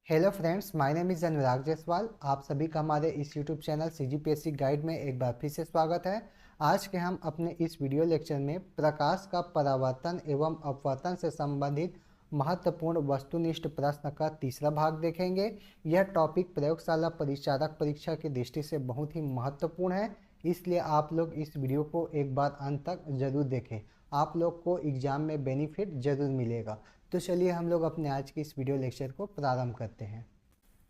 Hello friends, my name is Anurag Jaiswal. आप सभी का हमारे इस यूट्यूब चैनल सीजीपीएससी गाइड में एक बार फिर से स्वागत है। आज के हम अपने इस वीडियो लेक्चर में प्रकाश का परावर्तन एवं अपवर्तन से संबंधित महत्वपूर्ण वस्तुनिष्ठ प्रश्न का तीसरा भाग देखेंगे। यह टॉपिक प्रयोगशाला परिचारक परीक्षा की दृष्टि से बहुत ही महत्वपूर्ण है, इसलिए आप लोग इस वीडियो को एक बार अंत तक जरूर देखें। आप लोग को एग्जाम में बेनिफिट जरूर मिलेगा। तो चलिए हम लोग अपने आज की इस वीडियो लेक्चर को प्रारंभ करते हैं।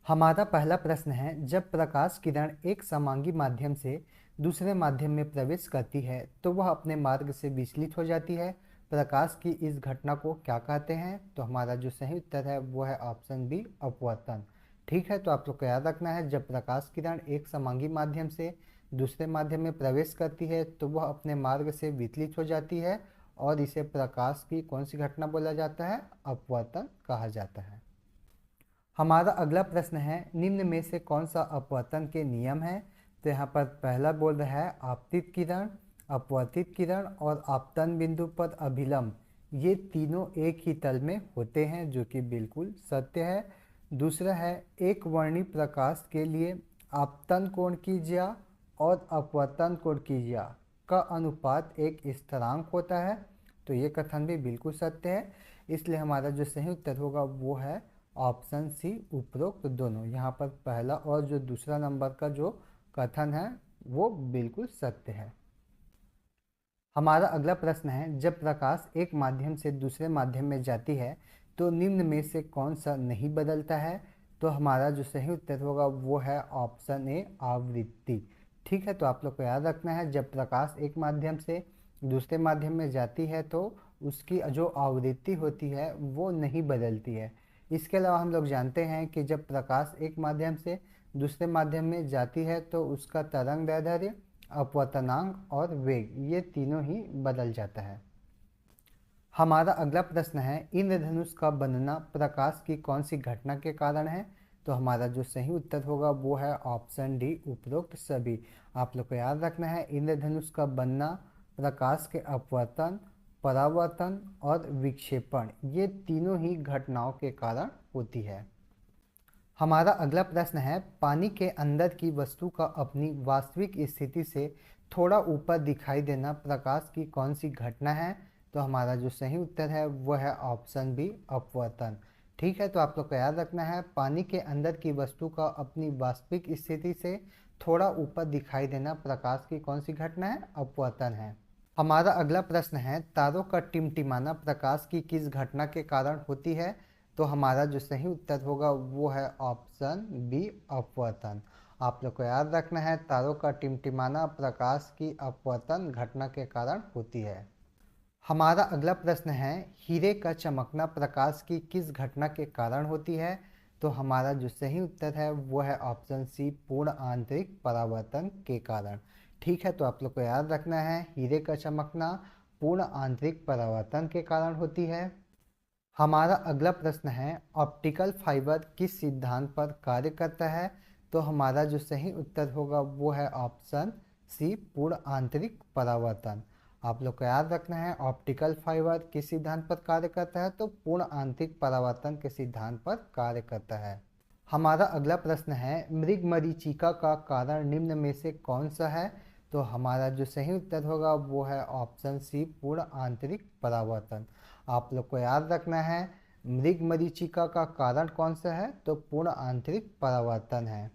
हमारा पहला प्रश्न है, जब प्रकाश किरण एक समांगी माध्यम से दूसरे माध्यम में प्रवेश करती है तो वह अपने मार्ग से विचलित हो जाती है। प्रकाश की इस घटना को क्या कहते हैं? तो हमारा जो सही उत्तर है वो है ऑप्शन बी, अपवर्तन। ठीक है, तो आप लोग को याद रखना है, जब प्रकाश किरण एक समांगी माध्यम से दूसरे माध्यम में प्रवेश करती है तो वह अपने मार्ग से विचलित हो जाती है और इसे प्रकाश की कौन सी घटना बोला जाता है? अपवर्तन कहा जाता है। हमारा अगला प्रश्न है, निम्न में से कौन सा अपवर्तन के नियम है? तो यहाँ पर पहला बोल रहा है आपतित किरण, अपवर्तित किरण और आपतन बिंदु पर अभिलंब, ये तीनों एक ही तल में होते हैं, जो कि बिल्कुल सत्य है। दूसरा है, एक वर्णी प्रकाश के लिए आपतन कोण की ज्या और अपवर्तन कोण की ज्या का अनुपात एक स्थिरांक होता है। तो ये कथन भी बिल्कुल सत्य है, इसलिए हमारा जो सही उत्तर होगा वो है ऑप्शन सी, उपरोक्त दोनों। यहाँ पर पहला और जो दूसरा नंबर का जो कथन है वो बिल्कुल सत्य है। हमारा अगला प्रश्न है, जब प्रकाश एक माध्यम से दूसरे माध्यम में जाती है तो निम्न में से कौन सा नहीं बदलता है? तो हमारा जो सही उत्तर होगा वो है ऑप्शन ए, आवृत्ति। ठीक है, तो आप लोग को याद रखना है, जब प्रकाश एक माध्यम से दूसरे माध्यम में जाती है तो उसकी जो आवृत्ति होती है वो नहीं बदलती है। इसके अलावा हम लोग जानते हैं कि जब प्रकाश एक माध्यम से दूसरे माध्यम में जाती है तो उसका तरंग दैर्ध्य, अपवर्तनांक और वेग, ये तीनों ही बदल जाता है। हमारा अगला प्रश्न है, इंद्रधनुष का बनना प्रकाश की कौन सी घटना के कारण है? तो हमारा जो सही उत्तर होगा वो है ऑप्शन डी, उपरोक्त सभी। आप लोग को याद रखना है, इंद्रधनुष का बनना प्रकाश के अपवर्तन, परावर्तन और विक्षेपण, ये तीनों ही घटनाओं के कारण होती है। हमारा अगला प्रश्न है, पानी के अंदर की वस्तु का अपनी वास्तविक स्थिति से थोड़ा ऊपर दिखाई देना प्रकाश की कौन सी घटना है? तो हमारा जो सही उत्तर है वो है ऑप्शन बी, अपवर्तन। ठीक है, तो आप लोग को याद रखना है, पानी के अंदर की वस्तु का अपनी वास्तविक स्थिति से थोड़ा ऊपर दिखाई देना प्रकाश की कौन सी घटना है? अपवर्तन है। हमारा अगला प्रश्न है, तारों का टिमटिमाना प्रकाश की किस घटना के कारण होती है? तो हमारा जो सही उत्तर होगा वो है ऑप्शन बी, अपवर्तन। आप लोग को याद रखना है, तारों का टिमटिमाना प्रकाश की अपवर्तन घटना के कारण होती है। हमारा अगला प्रश्न है, हीरे का चमकना प्रकाश की किस घटना के कारण होती है? तो हमारा जो सही उत्तर है वो है ऑप्शन सी, पूर्ण आंतरिक परावर्तन के कारण। ठीक है, तो आप लोग को याद रखना है, हीरे का चमकना पूर्ण आंतरिक परावर्तन के कारण होती है। हमारा अगला प्रश्न है, ऑप्टिकल फाइबर किस सिद्धांत पर कार्य करता है? तो हमारा जो सही उत्तर होगा वो है ऑप्शन सी, पूर्ण आंतरिक परावर्तन। आप लोग को याद रखना है, ऑप्टिकल फाइबर किस सिद्धांत पर कार्य करता है? तो पूर्ण आंतरिक परावर्तन के सिद्धांत पर कार्य करता है। हमारा अगला प्रश्न है, मृगमरीचिका का कारण निम्न में से कौन सा है? तो हमारा जो सही उत्तर होगा वो है ऑप्शन सी, पूर्ण आंतरिक परावर्तन। आप लोग को याद रखना है, मृगमरीचिका का कारण कौन सा है? तो पूर्ण आंतरिक परावर्तन है।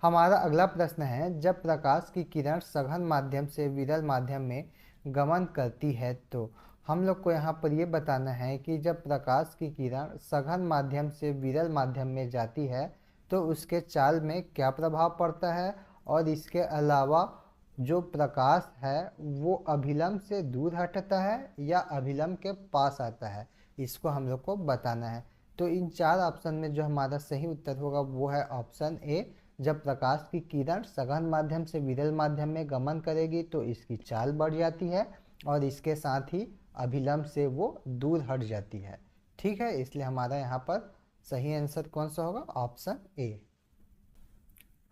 हमारा अगला प्रश्न है, जब प्रकाश की किरण सघन माध्यम से विरल माध्यम में गमन करती है तो हम लोग को यहाँ पर ये बताना है कि जब प्रकाश की किरण सघन माध्यम से विरल माध्यम में जाती है तो उसके चाल में क्या प्रभाव पड़ता है, और इसके अलावा जो प्रकाश है वो अभिलंब से दूर हटता है या अभिलंब के पास आता है, इसको हम लोग को बताना है। तो इन चार ऑप्शन में जो हमारा सही उत्तर होगा वो है ऑप्शन ए, जब प्रकाश की किरण सघन माध्यम से विरल माध्यम में गमन करेगी तो इसकी चाल बढ़ जाती है और इसके साथ ही अभिलंब से वो दूर हट जाती है। ठीक है, इसलिए हमारा यहाँ पर सही आंसर कौन सा होगा? Option A.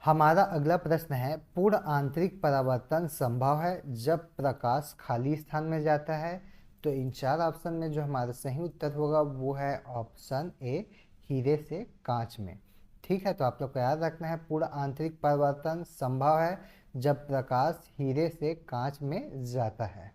हमारा अगला प्रश्न है, पूर्ण आंतरिक परावर्तन संभव है जब प्रकाश खाली स्थान में जाता है? तो इन चार ऑप्शन में जो हमारा सही उत्तर होगा वो है ऑप्शन ए, हीरे से कांच में। ठीक है, तो आप लोग को याद रखना है पूर्ण आंतरिक परावर्तन संभव है जब प्रकाश हीरे से कांच में जाता है।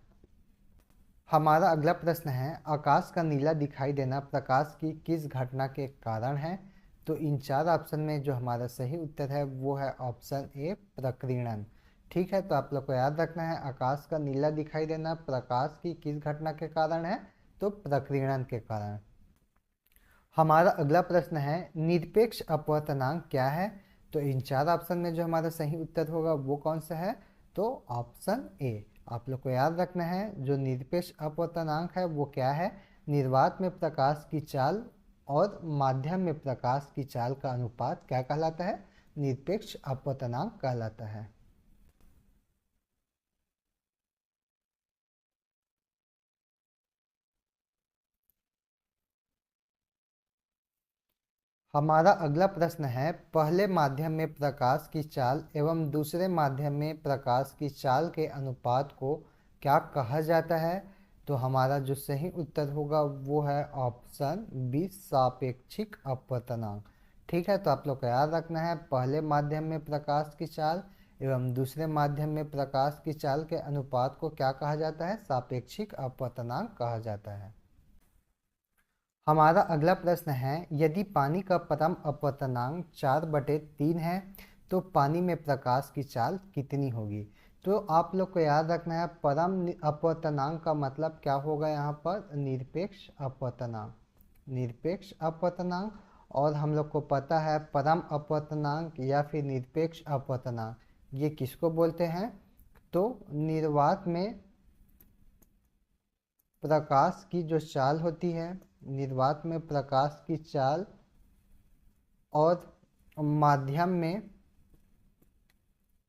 हमारा अगला प्रश्न है, आकाश का नीला दिखाई देना प्रकाश की किस घटना के कारण है? तो इन चार ऑप्शन में जो हमारा सही उत्तर है वो है ऑप्शन ए, प्रकीर्णन। ठीक है, तो आप लोग को याद रखना है आकाश का नीला दिखाई देना प्रकाश की किस घटना के कारण है? तो प्रकीर्णन के कारण। हमारा अगला प्रश्न है, निरपेक्ष अपवर्तनांक क्या है? तो इन चार ऑप्शन में जो हमारा सही उत्तर होगा वो कौन सा है? तो ऑप्शन ए। आप लोग को याद रखना है जो निरपेक्ष अपवर्तनांक है वो क्या है? निर्वात में प्रकाश की चाल और माध्यम में प्रकाश की चाल का अनुपात क्या कहलाता है? निरपेक्ष अपवर्तनांक कहलाता है। हमारा अगला प्रश्न है, पहले माध्यम में प्रकाश की चाल एवं दूसरे माध्यम में प्रकाश की चाल के अनुपात को क्या कहा जाता है? तो हमारा जो सही उत्तर होगा वो है ऑप्शन बी, सापेक्षिक अपवर्तनांक। ठीक है, तो आप लोग को याद रखना है पहले माध्यम में प्रकाश की चाल एवं दूसरे माध्यम में प्रकाश की चाल के अनुपात को क्या कहा जाता है? सापेक्षिक अपवर्तनांक कहा जाता है। हमारा अगला प्रश्न है, यदि पानी का परम अपवर्तनांक 4/3 है तो पानी में प्रकाश की चाल कितनी होगी? तो आप लोग को याद रखना है परम अपवर्तनांक का मतलब क्या होगा? यहाँ पर निरपेक्ष अपवर्तनांक। निरपेक्ष अपवर्तनांक, और हम लोग को पता है परम अपवर्तनांक या फिर निरपेक्ष अपवर्तनांक ये किसको बोलते हैं? तो निर्वात में प्रकाश की जो चाल होती है, निर्वात में प्रकाश की चाल और माध्यम में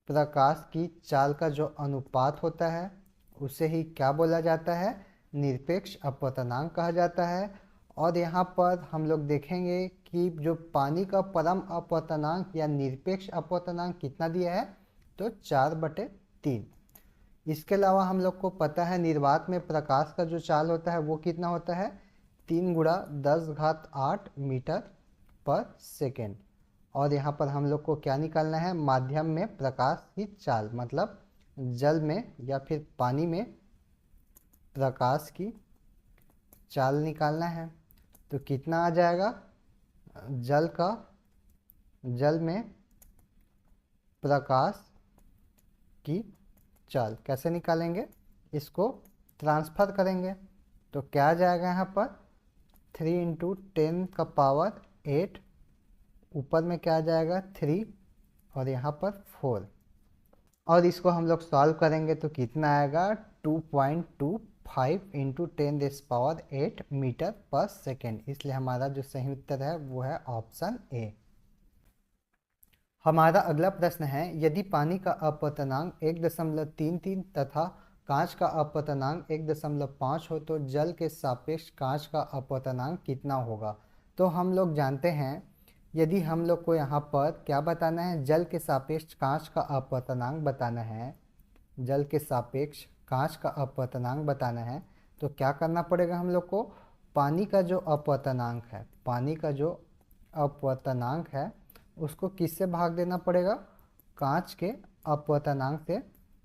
प्रकाश की चाल का जो अनुपात होता है उसे ही क्या बोला जाता है? निरपेक्ष अपवर्तनांक कहा जाता है। और यहाँ पर हम लोग देखेंगे कि जो पानी का परम अपवर्तनांक या निरपेक्ष अपवर्तनांक कितना दिया है? तो 4/3। इसके अलावा हम लोग को पता है निर्वात में प्रकाश का जो चाल होता है वो कितना होता है? 3 × 10⁸ मीटर पर सेकेंड। और यहाँ पर हम लोग को क्या निकालना है? माध्यम में प्रकाश की चाल, मतलब जल में या फिर पानी में प्रकाश की चाल निकालना है। तो कितना आ जाएगा? जल में प्रकाश की चाल कैसे निकालेंगे? इसको ट्रांसफर करेंगे तो क्या आ जाएगा? यहाँ पर 3 × 10⁸, ऊपर में क्या आ जाएगा? 3 और यहाँ पर 4। और इसको हम लोग सॉल्व करेंगे तो कितना आएगा? 2.25 × 10⁸ मीटर पर सेकेंड। इसलिए हमारा जो सही उत्तर है वो है ऑप्शन ए। हमारा अगला प्रश्न है, यदि पानी का अपवर्तनांक 1.33 तथा कांच का अपवर्तनांक 1.5 हो तो जल के सापेक्ष कांच का अपवर्तनांक कितना होगा? तो हम लोग जानते हैं यदि हम लोग को यहाँ पर क्या बताना है? जल के सापेक्ष कांच का अपवर्तनांक बताना है। जल के सापेक्ष कांच का अपवर्तनांक बताना है तो क्या करना पड़ेगा हम लोग को? पानी का जो अपवर्तनांक है, पानी का जो अपवर्तनांक है उसको किससे भाग देना पड़ेगा? कांच के अपवर्तनांक से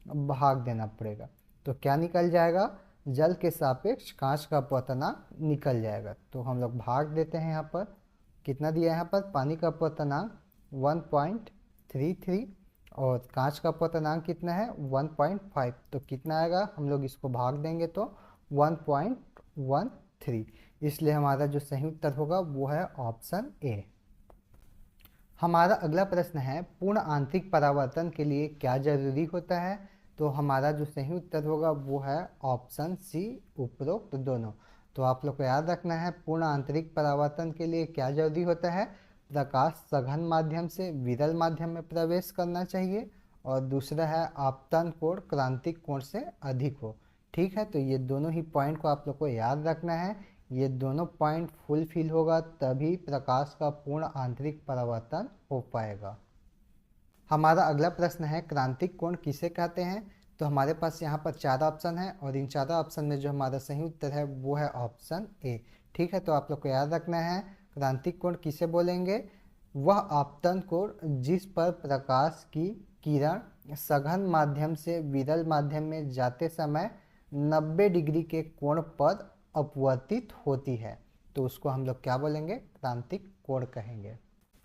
भाग देना पड़ेगा। तो क्या निकल जाएगा? जल के सापेक्ष कांच का अपवर्तनांक निकल जाएगा। तो हम लोग भाग देते हैं। यहाँ पर कितना दिया है? यहाँ पर पानी का अपवर्तनांक 1.33 और कांच का अपवर्तनांक कितना है? 1.5। तो कितना आएगा? हम लोग इसको भाग देंगे तो 1.13। इसलिए हमारा जो सही उत्तर होगा वो है ऑप्शन ए। हमारा अगला प्रश्न है, पूर्ण आंतरिक परावर्तन के लिए क्या जरूरी होता है? तो हमारा जो सही उत्तर होगा वो है ऑप्शन सी, उपरोक्त दोनों। तो आप लोग को याद रखना है पूर्ण आंतरिक परावर्तन के लिए क्या जरूरी होता है? प्रकाश सघन माध्यम से विरल माध्यम में प्रवेश करना चाहिए, और दूसरा है आपतन कोण क्रांतिक कोण से अधिक हो। ठीक है, तो ये दोनों ही पॉइंट को आप लोग को याद रखना है। ये दोनों पॉइंट फुलफिल होगा तभी प्रकाश का पूर्ण आंतरिक परावर्तन हो पाएगा। हमारा अगला प्रश्न है, क्रांतिक कोण किसे कहते हैं? तो हमारे पास यहाँ पर 4 ऑप्शन है और इन 4 ऑप्शन में जो हमारा सही उत्तर है वो है ऑप्शन ए। ठीक है, तो आप लोग को याद रखना है क्रांतिक कोण किसे बोलेंगे? वह आपतन कोण जिस पर प्रकाश की किरण सघन माध्यम से विरल माध्यम में जाते समय 90 डिग्री के कोण पर अपवर्तित होती है, तो उसको हम लोग क्या बोलेंगे? क्रांतिक कोण कहेंगे।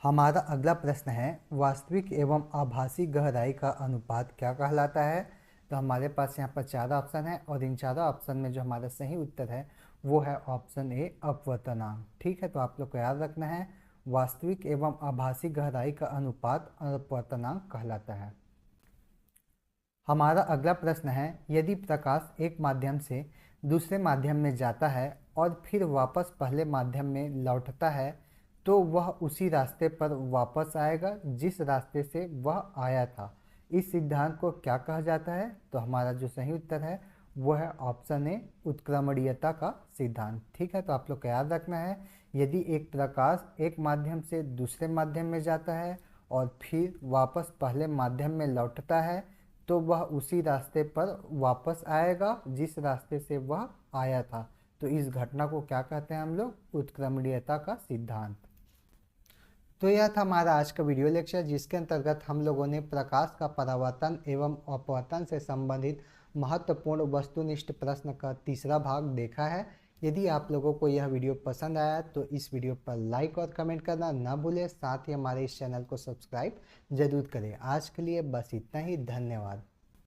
हमारा अगला प्रश्न है, वास्तविक एवं आभासी गहराई का अनुपात क्या कहलाता है? तो हमारे पास यहाँ पर 4 ऑप्शन है और इन चारों ऑप्शन में जो हमारा सही उत्तर है वो है ऑप्शन ए, अपवर्तनांक। ठीक है, तो आप लोग को याद रखना है वास्तविक एवं आभासी गहराई का अनुपात अपवर्तनांक कहलाता है। हमारा अगला प्रश्न है, यदि प्रकाश एक माध्यम से दूसरे माध्यम में जाता है और फिर वापस पहले माध्यम में लौटता है तो वह उसी रास्ते पर वापस आएगा जिस रास्ते से वह आया था। इस सिद्धांत को क्या कहा जाता है? तो हमारा जो सही उत्तर है वो है ऑप्शन ए, उत्क्रमणीयता का सिद्धांत। ठीक है, तो आप लोग को याद रखना है यदि एक प्रकाश एक माध्यम से दूसरे माध्यम में जाता है और फिर वापस पहले माध्यम में लौटता है तो वह उसी रास्ते पर वापस आएगा जिस रास्ते से वह आया था। तो इस घटना को क्या कहते हैं हम लोग? उत्क्रमणीयता का सिद्धांत। तो यह था हमारा आज का वीडियो लेक्चर, जिसके अंतर्गत हम लोगों ने प्रकाश का परावर्तन एवं अपवर्तन से संबंधित महत्वपूर्ण वस्तुनिष्ठ प्रश्न का तीसरा भाग देखा है। यदि आप लोगों को यह वीडियो पसंद आया तो इस वीडियो पर लाइक और कमेंट करना ना भूलें, साथ ही हमारे इस चैनल को सब्सक्राइब जरूर करें। आज के लिए बस इतना ही, धन्यवाद।